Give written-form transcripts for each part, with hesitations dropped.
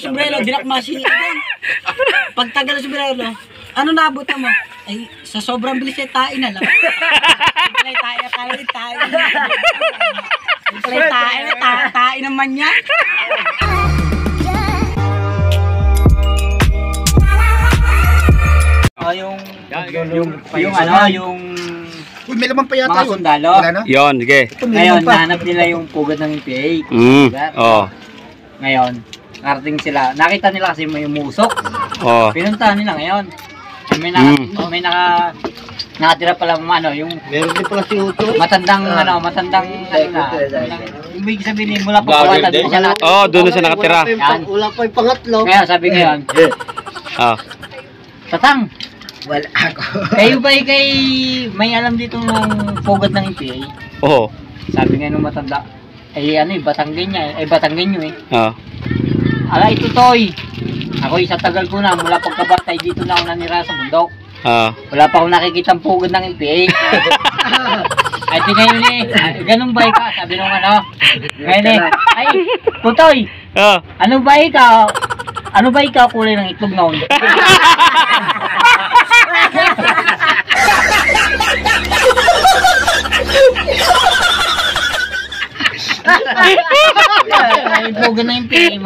sombrero, dinakmasin niya din. Pagtagal ng sombrero, ano naabutan mo? Ay, sa sobrang bilis ay tae na lang. Palay tae, palay tae. Palay tae, tae naman niya. Yung Uy, may laman pa yata mga yun. sundalo. Yon, sige. Ngayon, nahanap nila yung pugad ng NPA. Oh. Ngayon, narating sila. Nakita nila kasi may musok. Oh. Pinuntahan nila ngayon. May nakatira pala yung Meron din pala si Uto. matandang ibig sabihin mula pagkawatan doon siya lahat. Oh, doon na siya nakatira. Wala pa yung pangatlo. Kaya sabi ngayon, Ah. Wala Tatang, ako. kayo ba kay may alam dito ng pugad ng NPA? Oh. Sabi nga nung matanda, Batanggenyo eh. Ah. Ala, ito toy. Ako sa tagal ko na, mula pagkabatay dito na ako nanira sa bundok. Ah. Wala pa akong nakikita ang pugad ng NPA. Ay, di ngayon eh. Ganun ba ka? Sabi nung ngayon eh. Ay, Tutoy, Ah. ano ba ikaw kulay ng itlog noon? Ay, pugad ng NPA.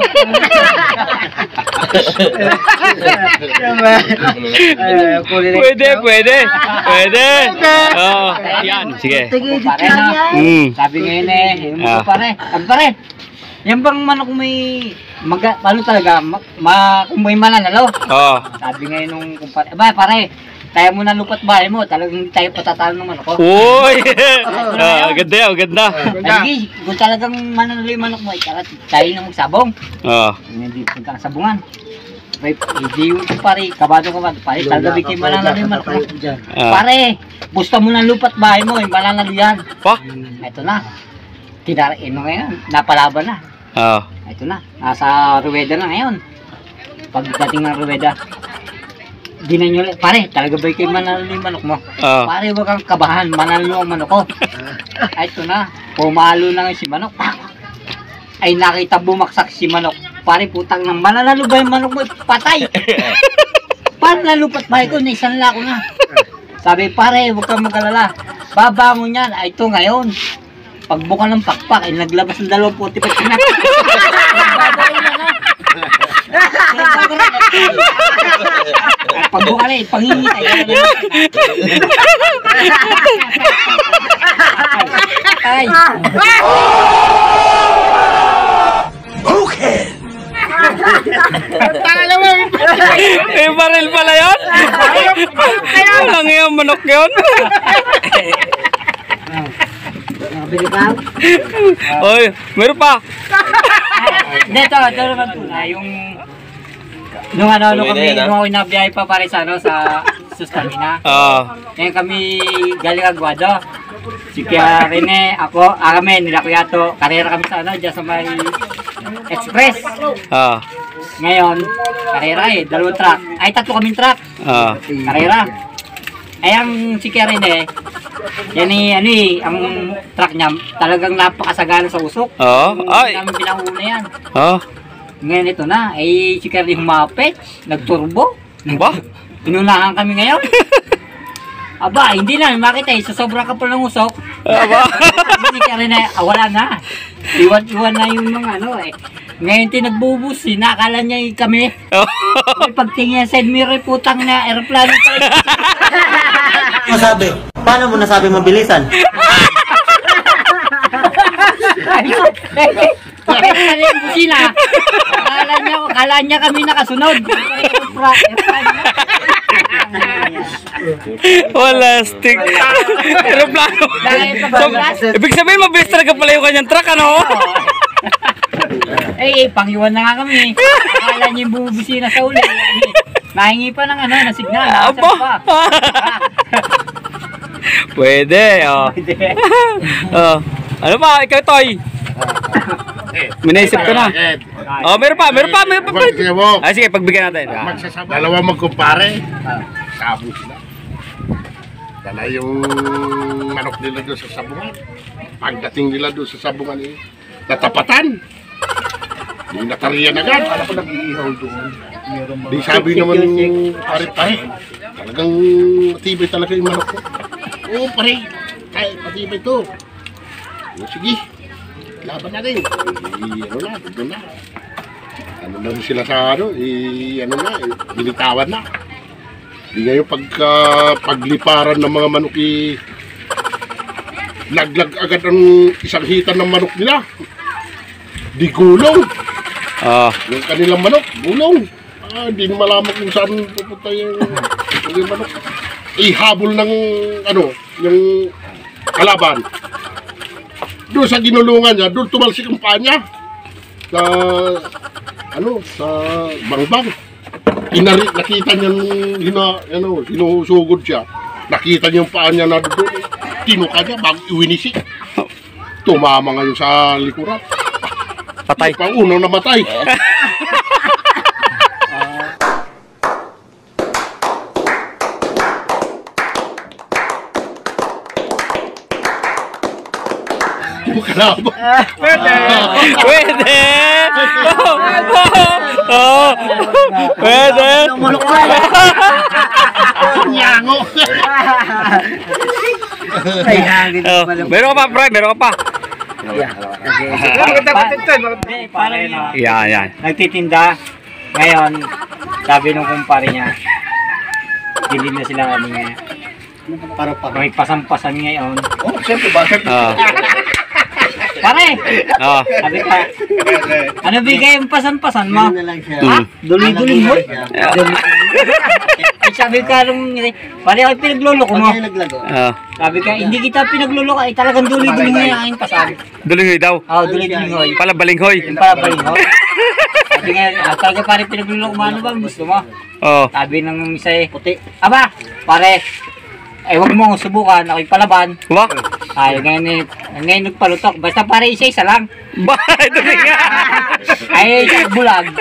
Pwede. Oh, yan, sige. Pare na. Sabi ngayon eh, pare. Pare, yan bang manok may paano talaga, kung may mananalo? Oh. Sabi ngayon nung kumpare, pare, kaya mo na lupat bahay mo, talagang hindi tayo patatalo ng manok ko. Uy! Ganda. Ay, kung talagang mananalo yung manok mo, tayo na magsabong. Oh. Hindi punta sa sabungan. Hindi yung pare, kabado, pare, talaga bikin mananalo yung manok mo. Pare, gusto mo ng lupat bahay mo, yung mananalo yan. Pa? Ito na. Kinarain mo ngayon, napalaban na. Oh. Ito na, nasa Rueda na ngayon. Pagdating ng Rueda, dinanyo ulit, pare, talaga ba kayo manalo yung manok mo? Pare, huwag kang kabahan, manalo ang manok ko. Ay, ito na, pumalo na si manok. Ay, nakita bumaksak si manok. Pare, putang nang mananalo ba yung manok mo? Patay! Paano nalupat bahay ko? Naisanla ko na. Sabi, pare, huwag kang mag-alala. Babangon yan. Ay, ito ngayon. Pagbuka ng pakpak, ay naglabas ng 25 na. Pagbuka na, pangingitay. Ay. Okay! Eh, baril pala yun? Ang yung manok yun? Nakabili ka? Oy, meron pa. Ito naman po na yung nung ako inabiyahe pa pare sa Sustamina. Ngayon kami galing Aguado. Si Kia Rene, ako, kami, nila Kuyato, karera kami sa dyan sa may Express. Ngayon, karera 2 truck. Ay, 3 kaming truck. Karera. Ay, ang si Kia Rene, yan ang truck niya, talagang napakasagana sa usok. Ay. Hindi namin pinahuna yan. Ngayon ito na, ay si Kia Rene humapit, nagturbo. Ba? Inunahan kami ngayon. Aba, hindi na, makita sa sobrang kapal ng usok. Aba. Hindi ka rin na, wala na. Iwan na yung mga Ngayon tinagbubus, nakala niya kami. Pagtingin sa side mirror, putang na aeroplano pa. Masabi? Paano mo nasabi mabilisan? Kala yung busina. Kala niya kami nakasunod. Wala stick. Aeroplano. Ibig sabihin, mabilis talaga pala yung kanyang truck, ano? Pangiwan na nga kami. Akala niya yung bumubusina sa uli. Nahingi pa ng na signal. Aba. Pwede, Ano pa, ikaw, Toy? Minaisip ko na. Meron pa. Sige, pagbigyan natin. Dalawa magkumpare. Sabo sila. Dala yung manok nila doon sa sabungan. Pagdating nila doon sa sabungan, natapatan. Di natariyan agad. Di sabi naman pare-pare. Talagang matibay talaga yung manok ko. Oo pare, kaya matibay to. Sige, laban na rin. Ano na, doon na. Ano na sila sa ano, binitawan na. Di ngayon pagliparan ng mga manok laglag agad ang isang hitan ng manok nila. Di gulong. Yung kanilang manok, gulong. Hindi malaman kung saan pupunta yung manok. Ihabol ng yung kalaban. Doon sa ginulungan niya, doon tumalsik ang paa niya. Sa bangbang. Nakita niya hinusugod siya. Nakita niya yung paa niya na doon. Tinuka niya bago iwinisik. Tumama ngayon sa likuran. Patay. Pang unang namatay. Kalaban. Pwede! Pwede! Nyango. Meron ka pa, Bray, meron ka pa. Yan. Nagtitinda. Ngayon, sabi nung kumpare niya, bilhin na sila niya. May pasampasan ngayon. Oh, siyempre bakit? Pare! Sabi ka, ano bigay yung pasan-pasan mo? Ha? Duli-duli mo? Ay sabi ka nung, pare ako pinagluloko mo. Sabi ka, hindi kita pinagluloko, ay talagang duli-duli mo yung aking pasan. Dulingoy daw. Oo, duli-duli. Pala balinghoy. Yung pala balinghoy. Sabi nga, talaga pare pinagluloko mo, ano ba gusto mo? Sabi ng isa puti. Aba, pare, huwag mo akong subukan, ako'y palaban. Wah? Ay, ngayon nagpalutok. Basta pare isa-isa lang. Bakit? Duling nga. Ay, bulag.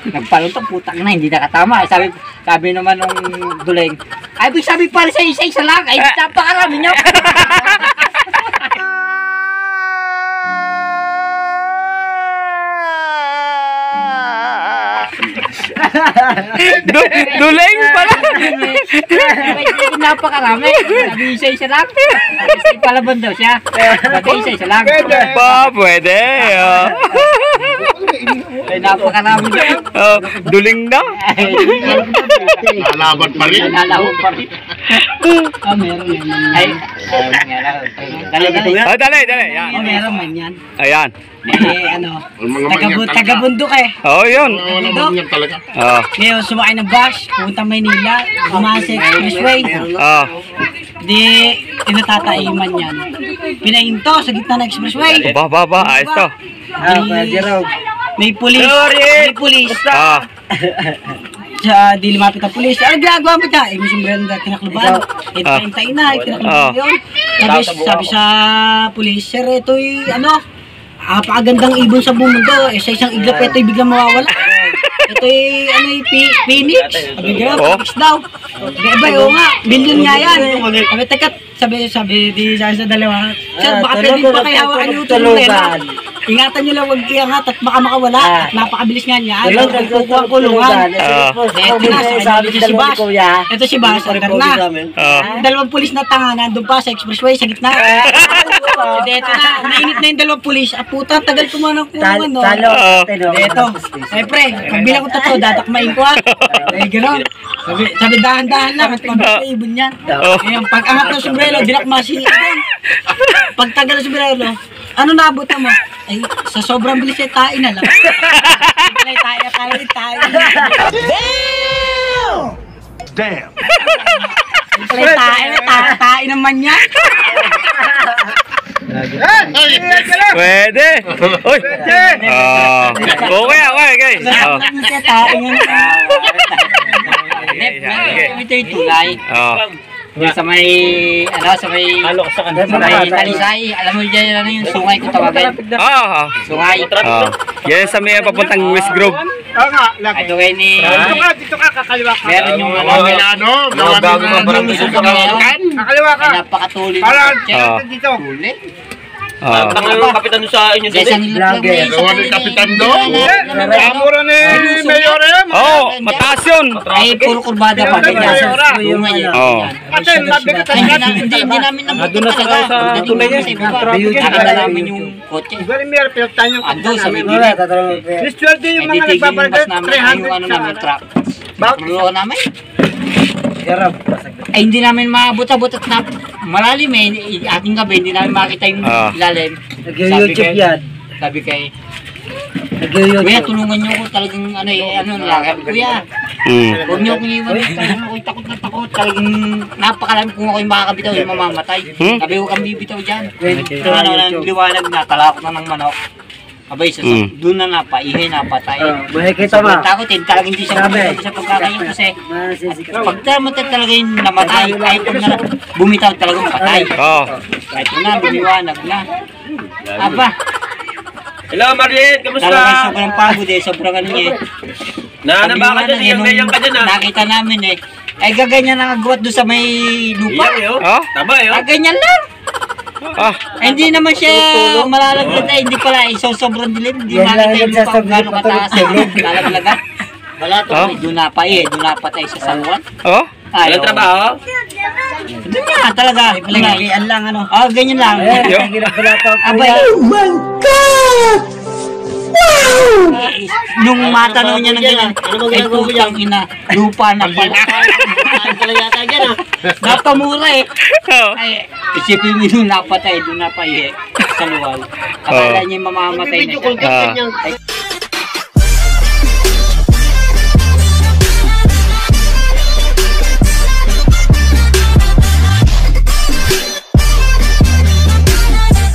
Nagpalutok, putang na, hindi nakatama. Sabi naman nung duling, ay, sabi pare sa isa-isa lang. Ay, napakarami nyo. Duling pala. Napakarami. Sabi isa-isa lang. Palaban daw siya. Sabi isa-isa lang. Pwede. Ay, napakarami daw. Duling na. Lalaban pa rin. Nalawag pa rin. Meron yan. Ay, Dali. Yan. Meron man yan. Ayan. Taga-bundok eh. Yun. Wala naman yan talaga. Ngayon, sumakay ng bus, pupunta Maynila, umasa expressway. Di, tinatataiman yan. Pinahinto sa gitna ng expressway. Ba, ayos to. May pulis. Di lumapit ang pulis. Ano ginagawa mo ka? May sombrero na tinakluban. Tayin na, tinakluban yun. Sabi sa pulis, sir, ito'y pakagandang ibon sa buong mundo. Sa isang iglap, ito'y biglang mawawala. Ito'y Phoenix. Sabi gano'n, Phoenix daw. Sabi oo nga, billion nga yan. Sabi di sa dalawa, sir, baka pwede pa kayo hawakan yung tulungan. Ingatan nyo lang huwag iangat at baka makawala. At napakabilis nga niya. Kukuha ang kulungan. Ito si Bas, agad na. Dalawang pulis na tanga, nandun pa sa expressway, sa gitna. Ito na, mainit na yung dalawang pulis. Puta, tagal ko mga ng kulungan, no? Ito. Ay, pre, pag bilang ko totoo, datakmain ko, ha? Ay, gano'n. Sabi, dahan-dahan lang at pabalik ibon yan. Pag angat ng sombrero, dinakmasi. Pag tagal ng sombrero, ano nabot mo? Ay, sa sobrang bilis ay tain na lang. Damn! Tain naman yan. Pwede. Uy. Okay. Ito yung tulay. Sa may talisay, alam mo dyan yung sungay ko tawagin. Sungay. Yan sa may papuntang West Grove. Ito kayo ni... Dito ka, kakaliwa ka. Meron yung kakaliwa ka. napakatuloy. Dito. Tuloy. Ah. Tanga yung kapitan sa inyo Sa isang ilog lang may isa Gawa ni talaga Kapitan eh. Do. Hindi na namin ano. Mura ni Mayor eh. Oo, mataas yun. Ay, puro kurbada pa ganyan. Yung ngayon. Oo. Hindi namin nabuto talaga. Dating namin sa ibaba. Nakita namin yung kotse. Ando sa may gilid. Ay, titigil yung bus namin yung ano namin, truck. Lulo namin. Ay, hindi namin maabot-abot at malalim eh. Ating gabi, hindi namin makita yung ilalim. Nag-YouTube yan. Sabi kay, Nag-YouTube. Kuya, tulungan niyo ko talagang ano eh, ano nalakad. Kuya, huwag niyo akong iwan. Talagang ako'y takot na takot. Talagang napakalam kung ako'y makakabitaw, yung mamamatay. Sabi ko kang bibitaw dyan. Ito na liwanag na, talakot na ng manok. Abay, doon na napaihin, napatay. Buhay kita ma. Takotin, talagang hindi siya bumitaw sa pagkakayo kasi pag tamatay talaga yung namatay, kahit kung na bumitaw talagang patay. Oo. Kahit na, lumiwanag na. Aba, Hello, Marlene. Kamusta? talagang sobrang pagod eh, sobrang ano niya eh. Nabaka dyan. Iyang ka dyan, ha? Nakita namin eh. Ay gaganyan ang agwat doon sa may lupa. Iyang, yun. Ah? Tama, yun. Ganyan lang. Ah. Ay, hindi naman siya malalaglag ay hindi pala eh. So sobrang dilim. Hindi Yan lang makita yan yung sa lupa kung gano'ng kataas. silid. Lalaglagan. Wala to. Doon na pa eh. Doon na pa tayo sa San Juan. Oh? Walang trabaho? Doon nga talaga. Palagian lang ano. Ganyan lang. Abay. Nung matanong niya ng ganyan, ay putang ina, lupa na pala. Napamura eh. Ay, isipin mo yung napatay, doon napaihi sa luwal. Akala niya mamamatay na siya. Ah.